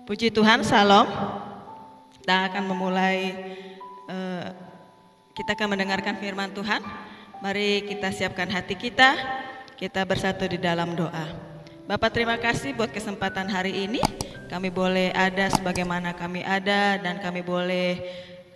Puji Tuhan, salam. Kita akan memulai, kita akan mendengarkan firman Tuhan. Mari kita siapkan hati kita bersatu di dalam doa. Bapak, terima kasih buat kesempatan hari ini. Kami boleh ada sebagaimana kami ada, dan kami boleh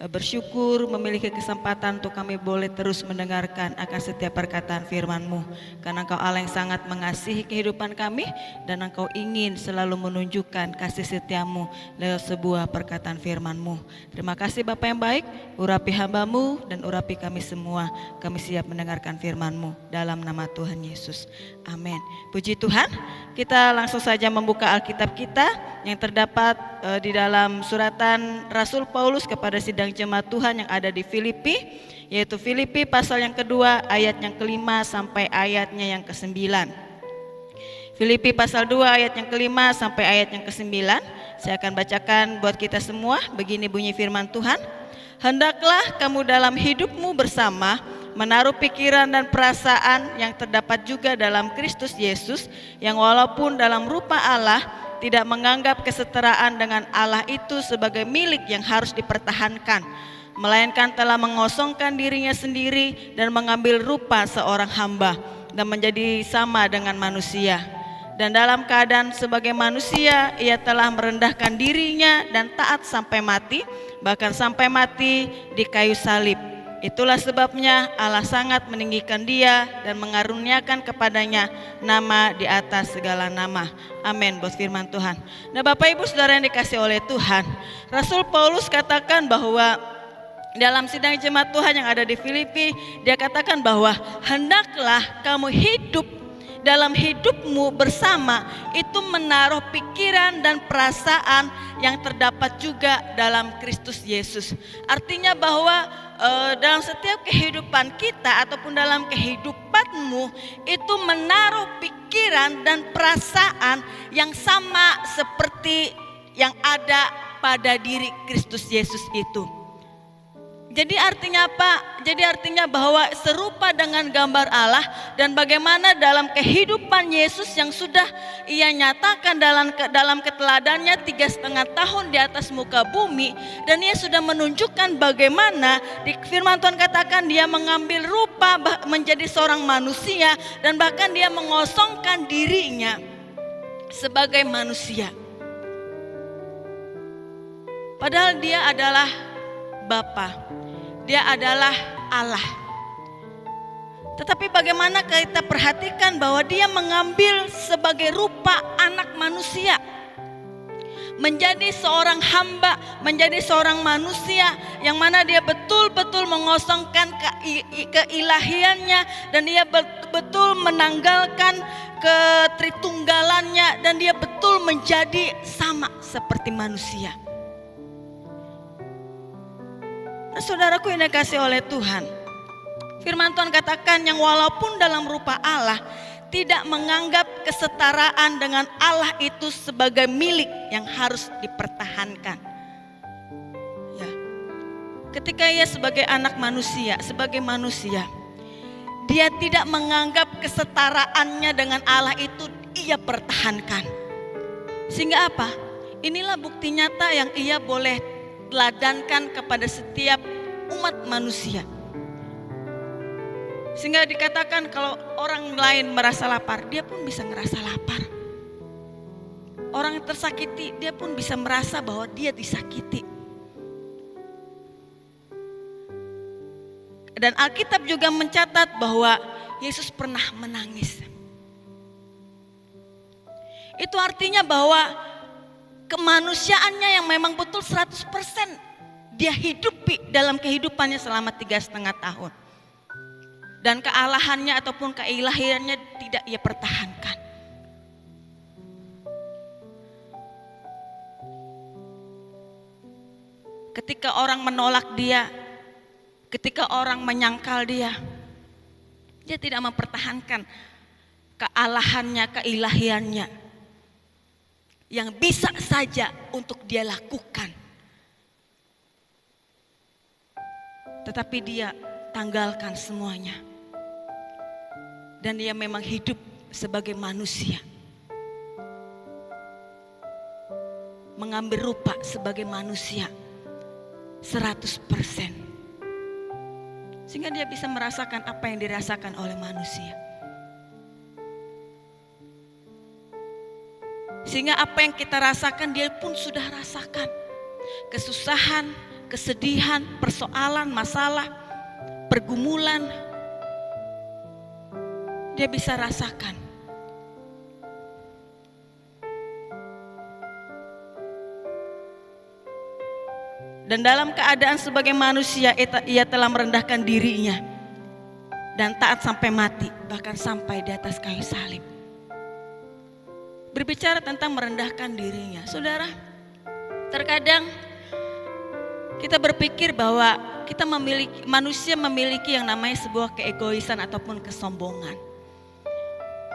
bersyukur memiliki kesempatan untuk kami boleh terus mendengarkan akan setiap perkataan firman-Mu. Karena Engkau Allah yang sangat mengasihi kehidupan kami, dan Engkau ingin selalu menunjukkan kasih setia-Mu lewat sebuah perkataan firman-Mu. Terima kasih Bapa yang baik, urapi hamba-Mu dan urapi kami semua. Kami siap mendengarkan firman-Mu dalam nama Tuhan Yesus. Amin. Puji Tuhan. Kita langsung saja membuka Alkitab kita yang terdapat di dalam suratan Rasul Paulus kepada sidang jemaat Tuhan yang ada di Filipi, yaitu Filipi pasal yang kedua ayat yang kelima sampai ayatnya yang ke-9. Filipi pasal 2 ayat yang kelima sampai ayat yang ke-9. Saya akan bacakan buat kita semua. Begini bunyi firman Tuhan. Hendaklah kamu dalam hidupmu bersama menaruh pikiran dan perasaan yang terdapat juga dalam Kristus Yesus, yang walaupun dalam rupa Allah tidak menganggap kesetaraan dengan Allah itu sebagai milik yang harus dipertahankan, melainkan telah mengosongkan dirinya sendiri dan mengambil rupa seorang hamba dan menjadi sama dengan manusia. Dan dalam keadaan sebagai manusia, ia telah merendahkan dirinya dan taat sampai mati, bahkan sampai mati di kayu salib. Itulah sebabnya Allah sangat meninggikan dia dan mengaruniakan kepadanya nama di atas segala nama. Amin buat firman Tuhan. Nah, Bapak Ibu Saudara yang dikasih oleh Tuhan, Rasul Paulus katakan bahwa dalam sidang jemaat Tuhan yang ada di Filipi, dia katakan bahwa hendaklah kamu hidup dalam hidupmu bersama itu menaruh pikiran dan perasaan yang terdapat juga dalam Kristus Yesus. Artinya bahwa dalam setiap kehidupan kita ataupun dalam kehidupanmu itu menaruh pikiran dan perasaan yang sama seperti yang ada pada diri Kristus Yesus itu. Jadi artinya apa? Jadi artinya bahwa serupa dengan gambar Allah, dan bagaimana dalam kehidupan Yesus yang sudah ia nyatakan dalam keteladannya 3,5 tahun di atas muka bumi, dan ia sudah menunjukkan bagaimana di firman Tuhan katakan dia mengambil rupa menjadi seorang manusia, dan bahkan dia mengosongkan dirinya sebagai manusia. Padahal dia adalah Bapa, dia adalah Allah. Tetapi bagaimana kita perhatikan bahwa dia mengambil sebagai rupa anak manusia, menjadi seorang hamba, menjadi seorang manusia yang mana dia betul-betul mengosongkan keilahiannya, dan dia betul menanggalkan ketritunggalannya, dan dia betul menjadi sama seperti manusia. Nah, saudaraku yang dikasihi oleh Tuhan, firman Tuhan katakan yang walaupun dalam rupa Allah tidak menganggap kesetaraan dengan Allah itu sebagai milik yang harus dipertahankan. Ya. Ketika ia sebagai anak manusia, sebagai manusia, dia tidak menganggap kesetaraannya dengan Allah itu ia pertahankan. Sehingga apa? Inilah bukti nyata yang ia boleh teladankan kepada setiap umat manusia. Sehingga dikatakan kalau orang lain merasa lapar, dia pun bisa ngerasa lapar. Orang yang tersakiti, dia pun bisa merasa bahwa dia disakiti. Dan Alkitab juga mencatat bahwa Yesus pernah menangis. Itu artinya bahwa kemanusiaannya yang memang betul 100% dia hidupi dalam kehidupannya selama 3,5 tahun. Dan kealahannya ataupun keilahiannya tidak ia pertahankan. Ketika orang menolak dia, ketika orang menyangkal dia, dia tidak mempertahankan kealahannya, keilahiannya yang bisa saja untuk dia lakukan. Tetapi dia tanggalkan semuanya. Dan dia memang hidup sebagai manusia. mengambil rupa sebagai manusia 100%. Sehingga dia bisa merasakan apa yang dirasakan oleh manusia. Sehingga apa yang kita rasakan dia pun sudah rasakan. Kesusahan, kesedihan, persoalan, masalah, pergumulan, dia bisa rasakan. Dan dalam keadaan sebagai manusia, ia telah merendahkan dirinya dan taat sampai mati, bahkan sampai di atas kayu salib. Berbicara tentang merendahkan dirinya, saudara, terkadang kita berpikir bahwa manusia memiliki yang namanya sebuah keegoisan ataupun kesombongan.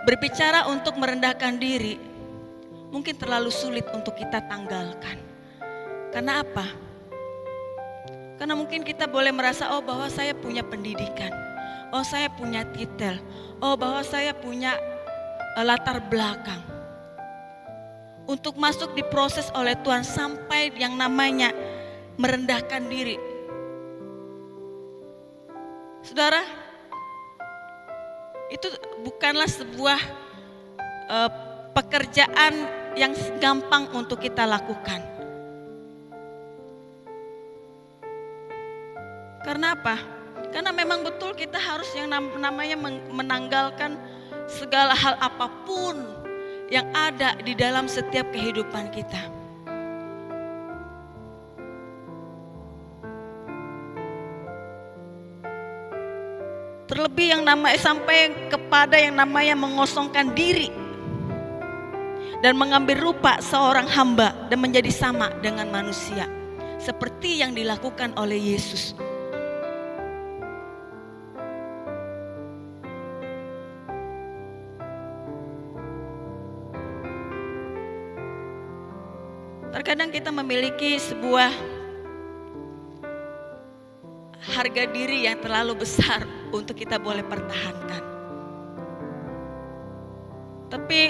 Berbicara untuk merendahkan diri mungkin terlalu sulit untuk kita tanggalkan. Karena apa? Karena mungkin kita boleh merasa, oh bahwa saya punya pendidikan, oh saya punya titel, oh bahwa saya punya latar belakang untuk masuk diproses oleh Tuhan sampai yang namanya merendahkan diri. Saudara, itu bukanlah sebuah pekerjaan yang gampang untuk kita lakukan. Karena apa? Karena memang betul kita harus yang namanya menanggalkan segala hal apapun yang ada di dalam setiap kehidupan kita. Terlebih yang namanya sampai kepada yang namanya mengosongkan diri dan mengambil rupa seorang hamba dan menjadi sama dengan manusia, seperti yang dilakukan oleh Yesus. Terkadang kita memiliki sebuah harga diri yang terlalu besar untuk kita boleh pertahankan. Tapi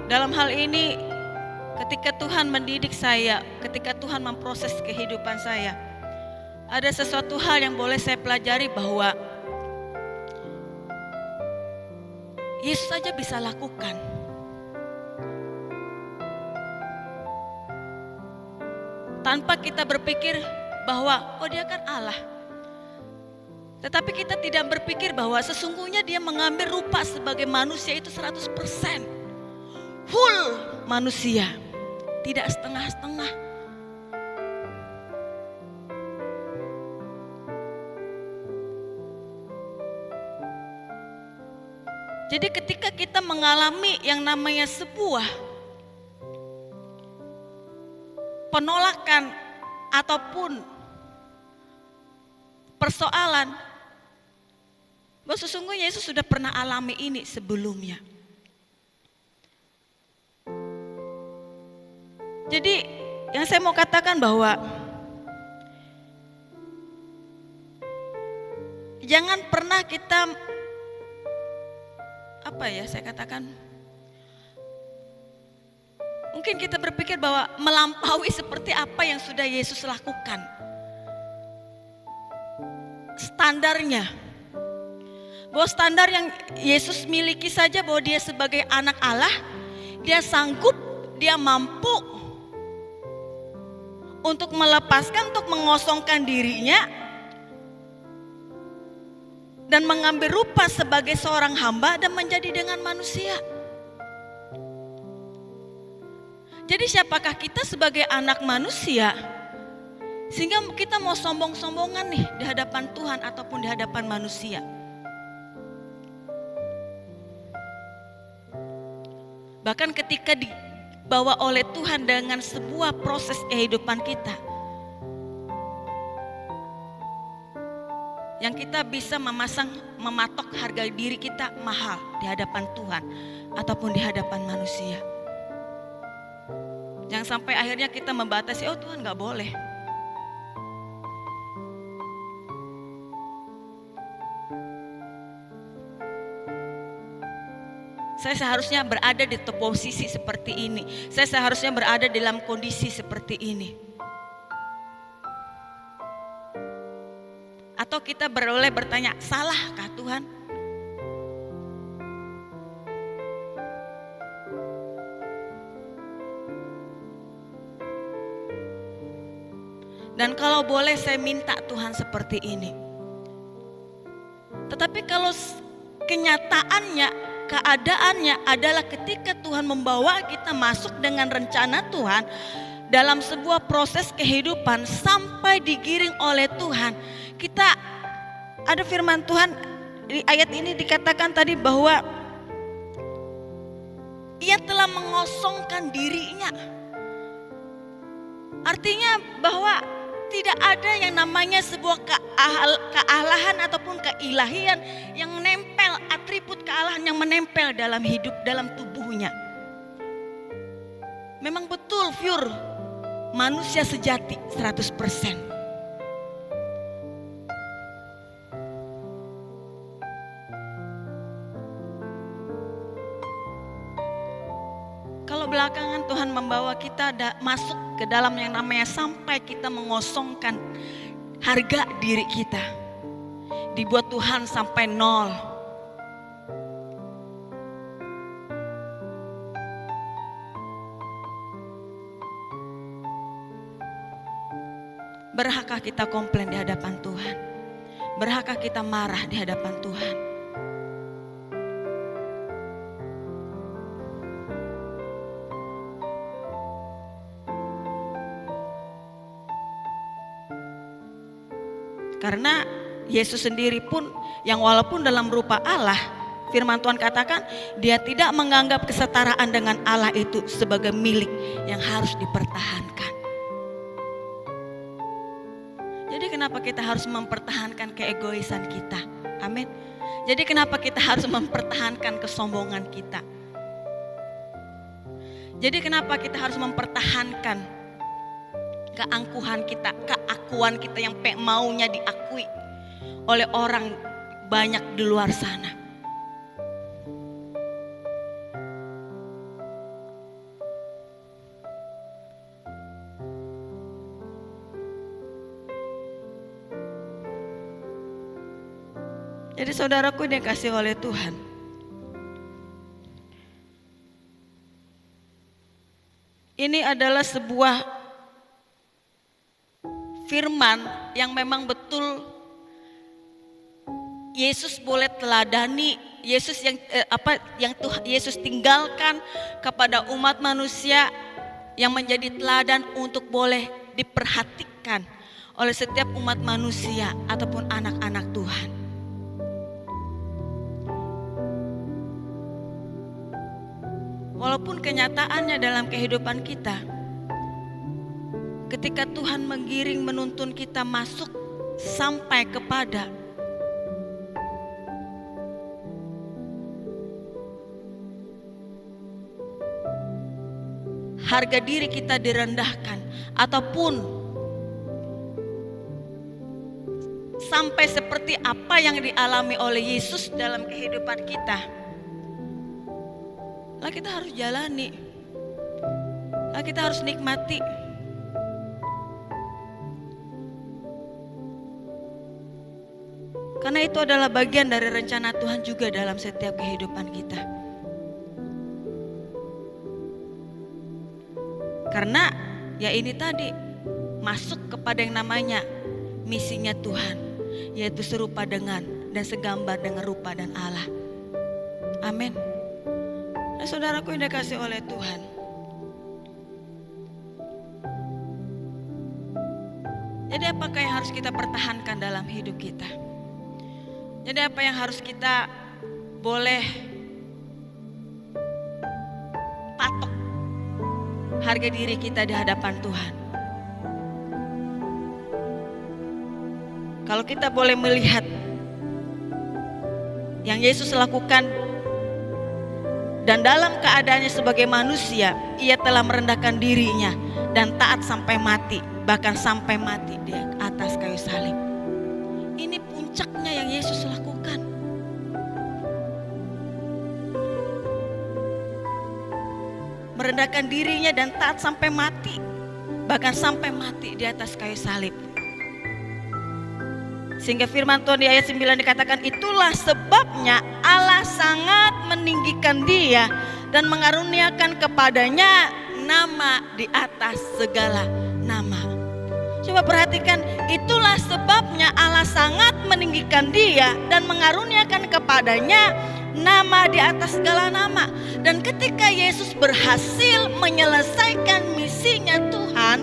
dalam hal ini, ketika Tuhan mendidik saya, ketika Tuhan memproses kehidupan saya, ada sesuatu hal yang boleh saya pelajari bahwa Yesus saja bisa lakukan. Tanpa kita berpikir bahwa oh dia kan Allah. Tetapi kita tidak berpikir bahwa sesungguhnya dia mengambil rupa sebagai manusia itu 100%. Full manusia, tidak setengah-setengah. Jadi ketika kita mengalami yang namanya sebuah penolakan ataupun persoalan, bahwa sesungguhnya Yesus sudah pernah alami ini sebelumnya. Jadi yang saya mau katakan bahwa jangan pernah kita mungkin kita berpikir bahwa melampaui seperti apa yang sudah Yesus lakukan. Standarnya, bahwa standar yang Yesus miliki saja, bahwa dia sebagai anak Allah, dia sanggup, dia mampu untuk melepaskan, untuk mengosongkan dirinya dan mengambil rupa sebagai seorang hamba dan menjadi dengan manusia. Jadi siapakah kita sebagai anak manusia sehingga kita mau sombong-sombongan nih di hadapan Tuhan ataupun di hadapan manusia? Bahkan ketika dibawa oleh Tuhan dengan sebuah proses kehidupan kita, yang kita bisa mematok harga diri kita mahal di hadapan Tuhan ataupun di hadapan manusia. Jangan sampai akhirnya kita membatasi, oh Tuhan gak boleh. Saya seharusnya berada di posisi seperti ini. Saya seharusnya berada dalam kondisi seperti ini. Atau kita boleh bertanya, salahkah Tuhan? Dan kalau boleh saya minta Tuhan seperti ini. Tetapi kalau kenyataannya, keadaannya adalah ketika Tuhan membawa kita masuk dengan rencana Tuhan dalam sebuah proses kehidupan sampai digiring oleh Tuhan. Kita ada firman Tuhan di ayat ini dikatakan tadi bahwa Ia telah mengosongkan dirinya. Artinya bahwa tidak ada yang namanya sebuah kealahan ataupun keilahian yang menempel, atribut kealahan yang menempel dalam hidup, dalam tubuhnya. Memang betul pure manusia sejati 100%. Kalau belakangan Tuhan membawa kita masuk ke dalam yang namanya sampai kita mengosongkan harga diri kita, dibuat Tuhan sampai nol. Berhakkah kita komplain di hadapan Tuhan? Berhakkah kita marah di hadapan Tuhan? Karena Yesus sendiri pun yang walaupun dalam rupa Allah, firman Tuhan katakan Dia tidak menganggap kesetaraan dengan Allah itu sebagai milik yang harus dipertahankan. Jadi kenapa kita harus mempertahankan keegoisan kita? Amin. Jadi kenapa kita harus mempertahankan kesombongan kita? Jadi kenapa kita harus mempertahankan keangkuhan kita, keakuan kita yang maunya diakui oleh orang banyak di luar sana. Jadi saudaraku yang dikasihi oleh Tuhan, ini adalah sebuah firman yang memang betul Yesus boleh teladani, Yesus yang Yesus tinggalkan kepada umat manusia yang menjadi teladan untuk boleh diperhatikan oleh setiap umat manusia ataupun anak-anak Tuhan. Walaupun kenyataannya dalam kehidupan kita, ketika Tuhan menggiring menuntun kita masuk sampai kepada harga diri kita direndahkan ataupun sampai seperti apa yang dialami oleh Yesus dalam kehidupan kita, lah kita harus jalani, lah kita harus nikmati. Karena itu adalah bagian dari rencana Tuhan juga dalam setiap kehidupan kita. Karena ya ini tadi masuk kepada yang namanya misinya Tuhan, yaitu serupa dengan dan segambar dengan rupa dan Allah. Amin. Nah, saudaraku yang dikasihi oleh Tuhan, jadi apakah yang harus kita pertahankan dalam hidup kita? Jadi apa yang harus kita boleh patok harga diri kita di hadapan Tuhan? Kalau kita boleh melihat yang Yesus lakukan dan dalam keadaannya sebagai manusia, Ia telah merendahkan dirinya dan taat sampai mati, bahkan sampai mati di atas kayu salib. Ini puncaknya yang Yesus lakukan. merendahkan dirinya dan taat sampai mati, bahkan sampai mati di atas kayu salib. Sehingga firman Tuhan di ayat 9 dikatakan, itulah sebabnya Allah sangat meninggikan dia dan mengaruniakan kepadanya nama di atas segala nama. Coba perhatikan, itulah sebabnya Allah sangat meninggikan dia dan mengaruniakan kepadanya nama di atas segala nama. Dan ketika Yesus berhasil menyelesaikan misinya Tuhan,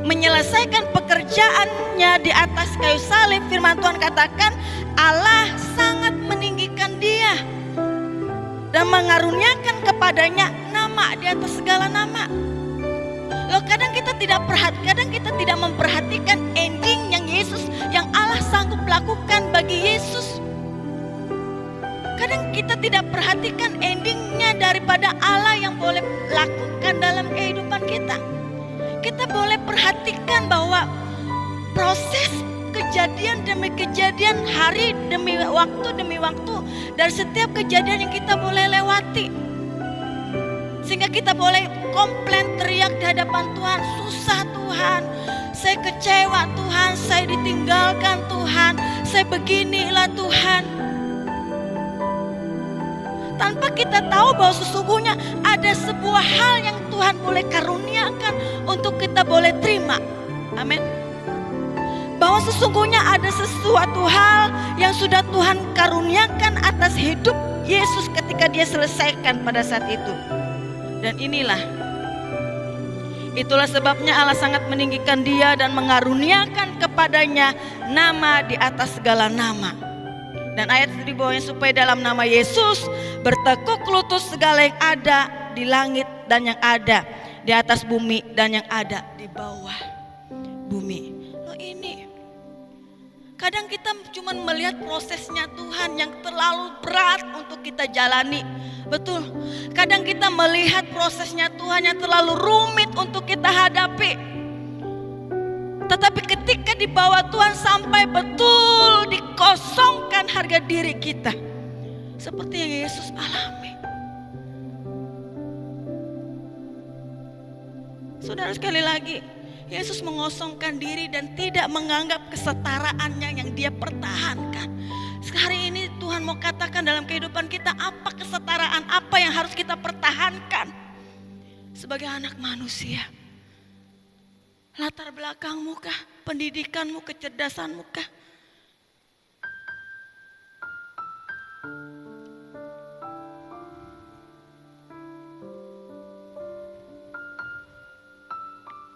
menyelesaikan pekerjaannya di atas kayu salib, firman Tuhan katakan Allah sangat meninggikan dia dan mengaruniakan kepadanya nama di atas segala nama. Loh, kadang kita tidak memperhatikan ending yang Yesus, yang Allah sanggup lakukan bagi Yesus. Kadang kita tidak perhatikan endingnya daripada Allah yang boleh lakukan dalam kehidupan kita. Kita boleh perhatikan bahwa proses kejadian demi kejadian, hari demi waktu dari setiap kejadian yang kita boleh lewati, sehingga kita boleh komplain, teriak di hadapan Tuhan, susah Tuhan, saya kecewa Tuhan, saya ditinggalkan Tuhan, saya beginilah Tuhan. Tanpa kita tahu bahwa sesungguhnya ada sebuah hal yang Tuhan boleh karuniakan untuk kita boleh terima. Amin. Bahwa sesungguhnya ada sesuatu hal yang sudah Tuhan karuniakan atas hidup Yesus ketika dia selesaikan pada saat itu. Dan itulah sebabnya Allah sangat meninggikan dia dan mengaruniakan kepadanya nama di atas segala nama. Dan ayat di bawahnya, supaya dalam nama Yesus bertekuk lutut segala yang ada di langit dan yang ada di atas bumi dan yang ada di bawah bumi. Loh, ini kadang kita cuma melihat prosesnya Tuhan yang terlalu berat untuk kita jalani. Betul, kadang kita melihat prosesnya Tuhan yang terlalu rumit untuk kita hadapi. Tetapi ketika dibawa Tuhan sampai betul dikosongkan harga diri kita, seperti yang Yesus alami. Saudara, sekali lagi, Yesus mengosongkan diri dan tidak menganggap kesetaraannya yang dia pertahankan. Hari ini Tuhan mau katakan dalam kehidupan kita, apa kesetaraan, apa yang harus kita pertahankan sebagai anak manusia. Latar belakangmu kah? Pendidikanmu, kecerdasanmu kah?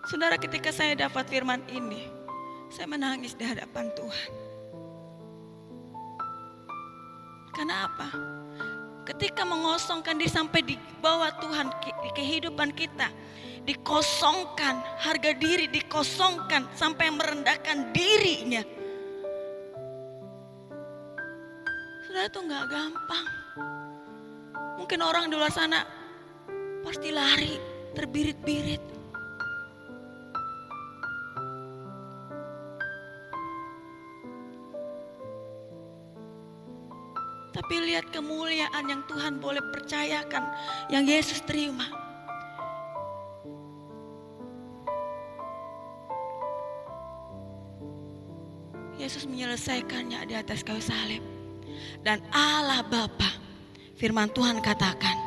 Saudara, ketika saya dapat firman ini, saya menangis di hadapan Tuhan. Karena apa? Ketika mengosongkan diri sampai di bawah Tuhan di kehidupan kita, dikosongkan, harga diri dikosongkan sampai merendahkan dirinya. Saudara, itu gak gampang. Mungkin orang di luar sana pasti lari, terbirit-birit. Tapi lihat kemuliaan yang Tuhan boleh percayakan, yang Yesus terima. Yesus menyelesaikannya di atas kayu salib. Dan Allah Bapa, firman Tuhan katakan,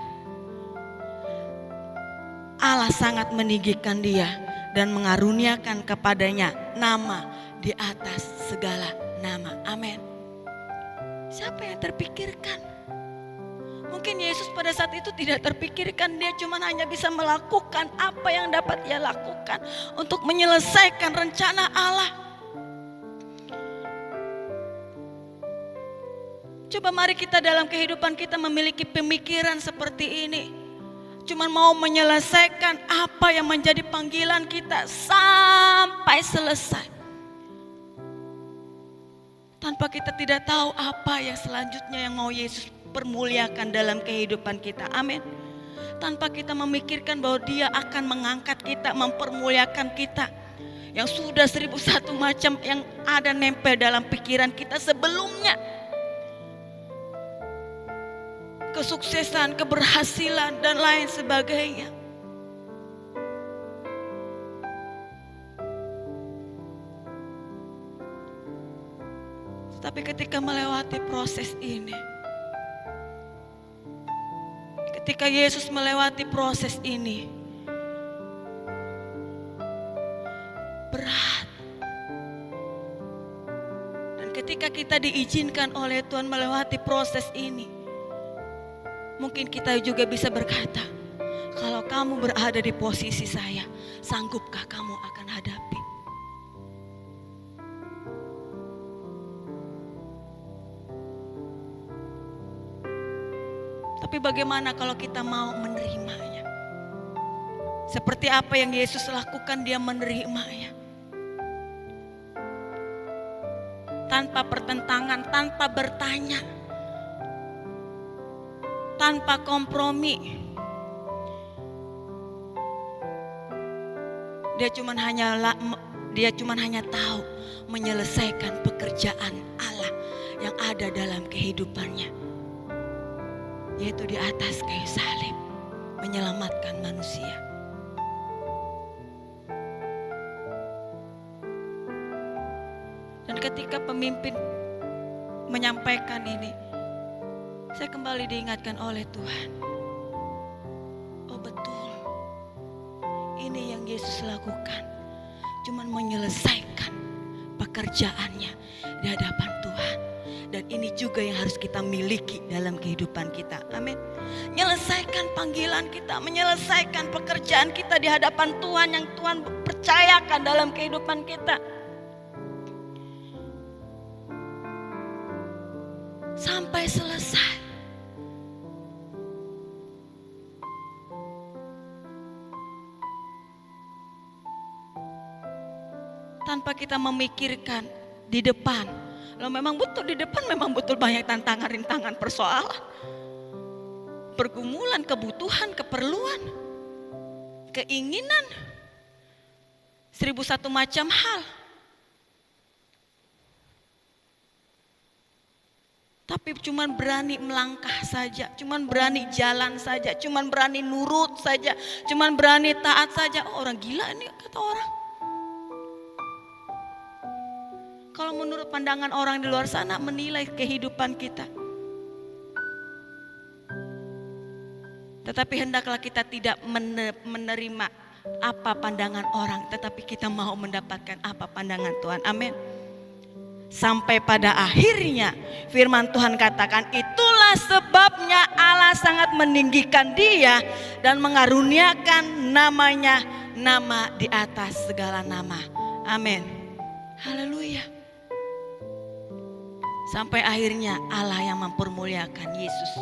Allah sangat meninggikan dia dan mengaruniakan kepadanya nama di atas segala nama. Amin. Siapa yang terpikirkan? Mungkin Yesus pada saat itu tidak terpikirkan, dia cuma hanya bisa melakukan apa yang dapat ia lakukan untuk menyelesaikan rencana Allah. Coba mari kita dalam kehidupan kita memiliki pemikiran seperti ini. Cuma mau menyelesaikan apa yang menjadi panggilan kita sampai selesai. Tanpa kita tidak tahu apa yang selanjutnya yang mau Yesus permuliakan dalam kehidupan kita. Amin. Tanpa kita memikirkan bahwa dia akan mengangkat kita, mempermuliakan kita. Yang sudah 1001 macam yang ada nempel dalam pikiran kita sebelumnya. kesuksesan, keberhasilan, dan lain sebagainya. Tapi ketika melewati proses ini, ketika Yesus melewati proses ini, berat. Dan ketika kita diizinkan oleh Tuhan melewati proses ini, mungkin kita juga bisa berkata, kalau kamu berada di posisi saya, sanggupkah kamu akan hadapi? Tapi bagaimana kalau kita mau menerimanya? Seperti apa yang Yesus lakukan, dia menerimanya. Tanpa pertentangan, tanpa bertanya, tanpa kompromi. Dia cuma hanya tahu menyelesaikan pekerjaan Allah yang ada dalam kehidupannya, yaitu di atas kayu salib, menyelamatkan manusia. Dan ketika pemimpin menyampaikan ini, saya kembali diingatkan oleh Tuhan. Oh betul, ini yang Yesus lakukan, cuman menyelesaikan pekerjaannya di hadapan Tuhan. Dan ini juga yang harus kita miliki dalam kehidupan kita. Amin. Menyelesaikan panggilan kita, menyelesaikan pekerjaan kita di hadapan Tuhan yang Tuhan percayakan dalam kehidupan kita. Sampai selesai. Tanpa kita memikirkan di depan. Loh, memang betul di depan memang betul banyak tantangan, rintangan, persoalan, pergumulan, kebutuhan, keperluan, keinginan, 1001 macam hal. Tapi cuman berani melangkah saja, cuman berani jalan saja, cuman berani nurut saja, cuman berani taat saja. Oh, orang gila ini kata orang. Kalau menurut pandangan orang di luar sana menilai kehidupan kita. Tetapi hendaklah kita tidak menerima apa pandangan orang, tetapi kita mau mendapatkan apa pandangan Tuhan. Amin. Sampai pada akhirnya firman Tuhan katakan, itulah sebabnya Allah sangat meninggikan dia dan mengaruniakan namanya nama di atas segala nama. Amin. Haleluya. Sampai akhirnya Allah yang mempermuliakan Yesus.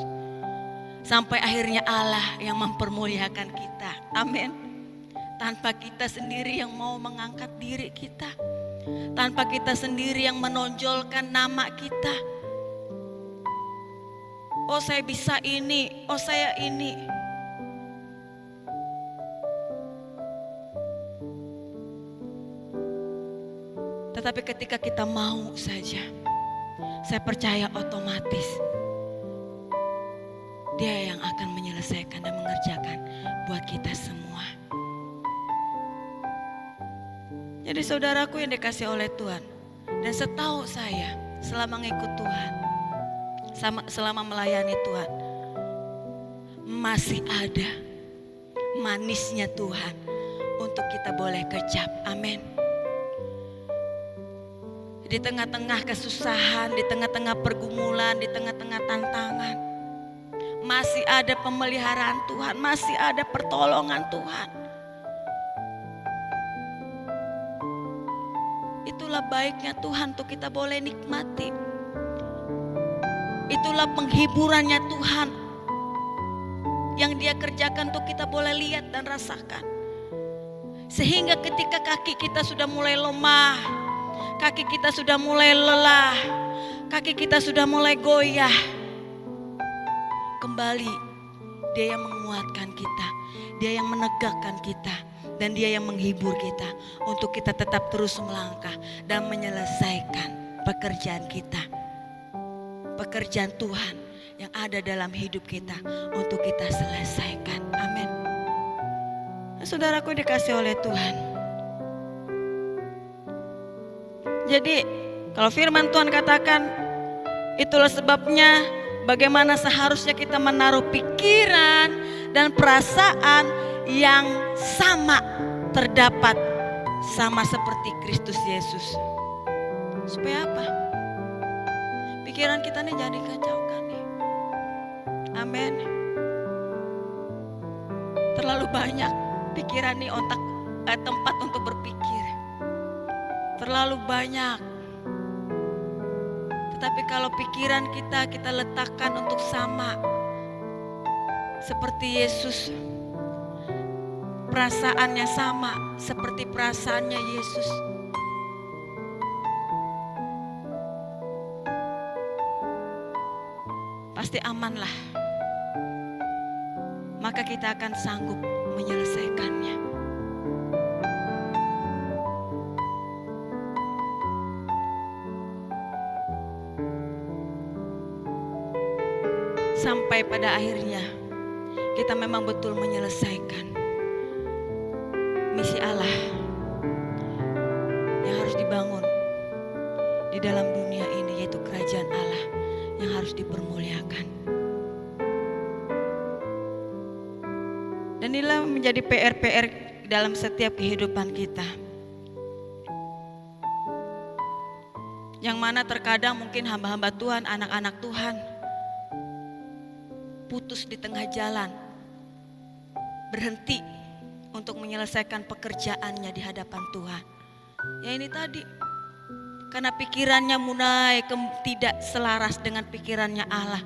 Sampai akhirnya Allah yang mempermuliakan kita. Amin. Tanpa kita sendiri yang mau mengangkat diri kita. Tanpa kita sendiri yang menonjolkan nama kita. Oh saya bisa ini, oh saya ini. Tetapi ketika kita mau saja, saya percaya otomatis Dia yang akan menyelesaikan dan mengerjakan buat kita semua. Jadi saudaraku yang dikasih oleh Tuhan, dan setahu saya selama mengikut Tuhan, selama melayani Tuhan, masih ada manisnya Tuhan untuk kita boleh kecap. Amin. Di tengah-tengah kesusahan, di tengah-tengah pergumulan, di tengah-tengah tantangan, masih ada pemeliharaan Tuhan, masih ada pertolongan Tuhan. Itulah baiknya Tuhan untuk kita boleh nikmati. Itulah penghiburannya Tuhan yang Dia kerjakan untuk kita boleh lihat dan rasakan. Sehingga ketika kaki kita sudah mulai lemah, kaki kita sudah mulai lelah, kaki kita sudah mulai goyah, kembali Dia yang menguatkan kita, Dia yang menegakkan kita, dan Dia yang menghibur kita untuk kita tetap terus melangkah dan menyelesaikan pekerjaan kita. Pekerjaan Tuhan yang ada dalam hidup kita untuk kita selesaikan. Amin. Saudaraku dikasih oleh Tuhan. Jadi kalau firman Tuhan katakan, itulah sebabnya bagaimana seharusnya kita menaruh pikiran dan perasaan yang sama terdapat sama seperti Kristus Yesus. Supaya apa? Pikiran kita nih jadi kacaukan nih. Amin. Terlalu banyak pikiran nih tempat untuk berpikir. Terlalu banyak. Tetapi kalau pikiran kita letakkan untuk sama seperti Yesus, perasaannya sama seperti perasaannya Yesus, pasti amanlah. Maka kita akan sanggup menyelesaikannya. Sampai pada akhirnya kita memang betul menyelesaikan misi Allah yang harus dibangun di dalam dunia ini, yaitu kerajaan Allah yang harus dipermuliakan. Dan inilah menjadi PR-PR dalam setiap kehidupan kita, yang mana terkadang mungkin hamba-hamba Tuhan, anak-anak Tuhan putus di tengah jalan, berhenti untuk menyelesaikan pekerjaannya di hadapan Tuhan. Ya ini tadi, karena pikirannya mulai tidak selaras dengan pikirannya Allah,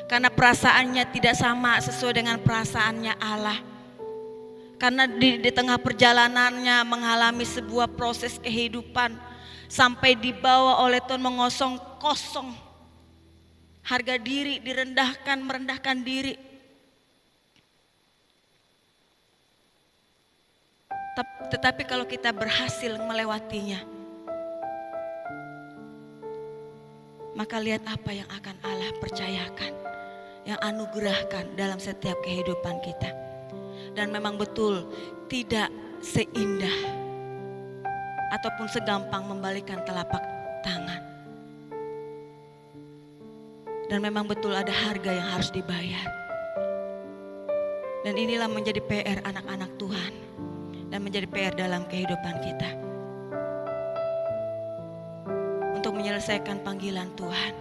karena perasaannya tidak sama sesuai dengan perasaannya Allah, karena di tengah perjalanannya mengalami sebuah proses kehidupan sampai dibawa oleh Tuhan mengosong-kosong harga diri, merendahkan diri. Tetapi kalau kita berhasil melewatinya, maka lihat apa yang akan Allah percayakan, yang anugerahkan dalam setiap kehidupan kita. Dan memang betul tidak seindah ataupun segampang membalikan telapak tangan. Dan memang betul ada harga yang harus dibayar. Dan inilah menjadi PR anak-anak Tuhan dan menjadi PR dalam kehidupan kita, untuk menyelesaikan panggilan Tuhan,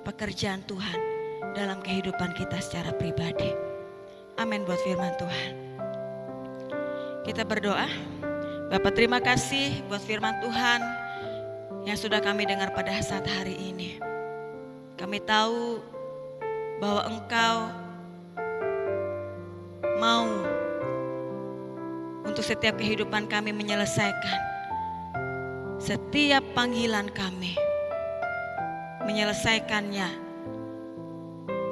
pekerjaan Tuhan dalam kehidupan kita secara pribadi. Amin buat firman Tuhan. Kita berdoa. Bapa, terima kasih buat firman Tuhan yang sudah kami dengar pada saat hari ini. Kami tahu bahwa Engkau mau untuk setiap kehidupan kami menyelesaikan setiap panggilan kami, menyelesaikannya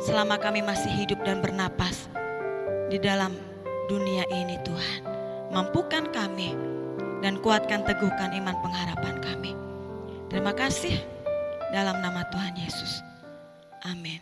selama kami masih hidup dan bernapas di dalam dunia ini. Tuhan, mampukan kami dan kuatkan, teguhkan iman pengharapan kami. Terima kasih dalam nama Tuhan Yesus. Amin.